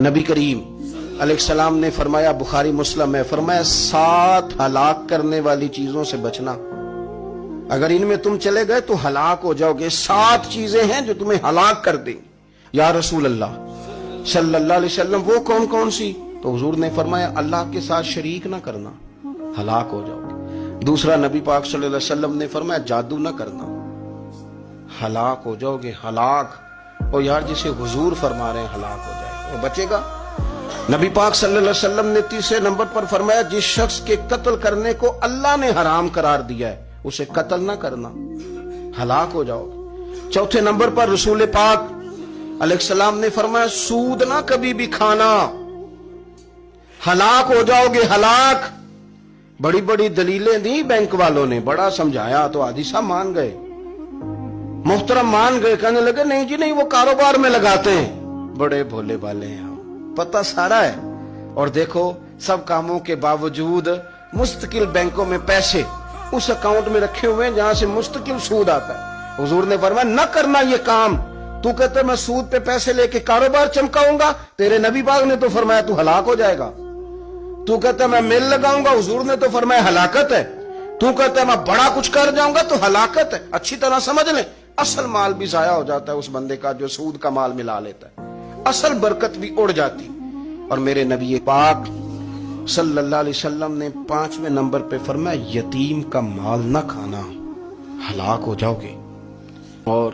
نبی کریم علیہ السلام نے فرمایا، بخاری مسلم میں فرمایا، 7 ہلاک کرنے والی چیزوں سے بچنا، اگر ان میں تم چلے گئے تو ہلاک ہو جاؤ گے۔ 7 چیزیں ہیں جو تمہیں ہلاک کر دیں۔ یا رسول اللہ صلی اللہ علیہ وسلم وہ کون کون سی؟ تو حضور نے فرمایا، اللہ کے ساتھ شریک نہ کرنا، ہلاک ہو جاؤ گے۔ دوسرا نبی پاک صلی اللہ علیہ وسلم نے فرمایا، جادو نہ کرنا، ہلاک ہو جاؤ گے۔ ہلاک، اور یار جسے حضور فرما رہے ہیں ہلاک ہو جائے وہ بچے گا؟ نبی پاک صلی اللہ علیہ وسلم نے تیسرے نمبر پر فرمایا، جس شخص کے قتل کرنے کو اللہ نے حرام قرار دیا ہے اسے قتل نہ کرنا، ہلاک ہو جاؤ گے۔ چوتھے نمبر پر رسول پاک علیہ السلام نے فرمایا، سود نہ کبھی بھی کھانا، ہلاک ہو جاؤ گے، ہلاک۔ بڑی بڑی دلیلیں دی بینک والوں نے، بڑا سمجھایا تو حاجی صاحب مان گئے، محترم مان گئے، کہنے لگے نہیں جی نہیں، وہ کاروبار میں لگاتے ہیں۔ بڑے بھولے والے ہیں ہم، پتہ سارا ہے۔ اور دیکھو سب کاموں کے باوجود مستقل بینکوں میں پیسے اس اکاؤنٹ میں رکھے ہوئے ہیں جہاں سے مستقل سود آتا ہے۔ حضور نے فرمایا، نہ کرنا یہ کام۔ تو کہتے میں سود پہ پیسے لے کے کاروبار چمکاؤں گا، تیرے نبی پاک نے تو فرمایا تو ہلاک ہو جائے گا۔ تو کہتا میں میل لگاؤں گا، حضور نے تو فرمایا ہلاکت ہے۔ تو کہتا میں بڑا کچھ کر جاؤں گا تو ہلاکت ہے۔ اچھی طرح سمجھ لیں، اصل مال بھی ضائع ہو جاتا ہے اس بندے کا جو سود کا مال ملا لیتا ہے، اصل برکت بھی اڑ جاتی۔ اور میرے نبی پاک صلی اللہ علیہ وسلم نے 5ویں نمبر پہ فرمایا، یتیم کا مال نہ کھانا، ہلاک ہو جاؤ گے۔ اور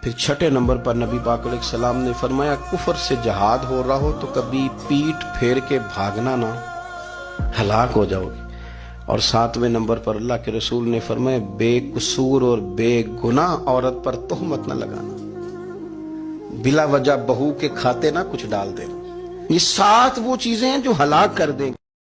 پھر 6 نمبر پر نبی پاک علیہ السلام نے فرمایا، کفر سے جہاد ہو رہا ہو تو کبھی پیٹ پھیر کے بھاگنا نہ، ہلاک ہو جاؤ گے۔ اور 7ویں نمبر پر اللہ کے رسول نے فرمایا، بے قصور اور بے گناہ عورت پر تہمت نہ لگانا، بلا وجہ بہو کے کھاتے نہ کچھ ڈال دینا۔ یہ 7 وہ چیزیں ہیں جو ہلاک کر دیں گے۔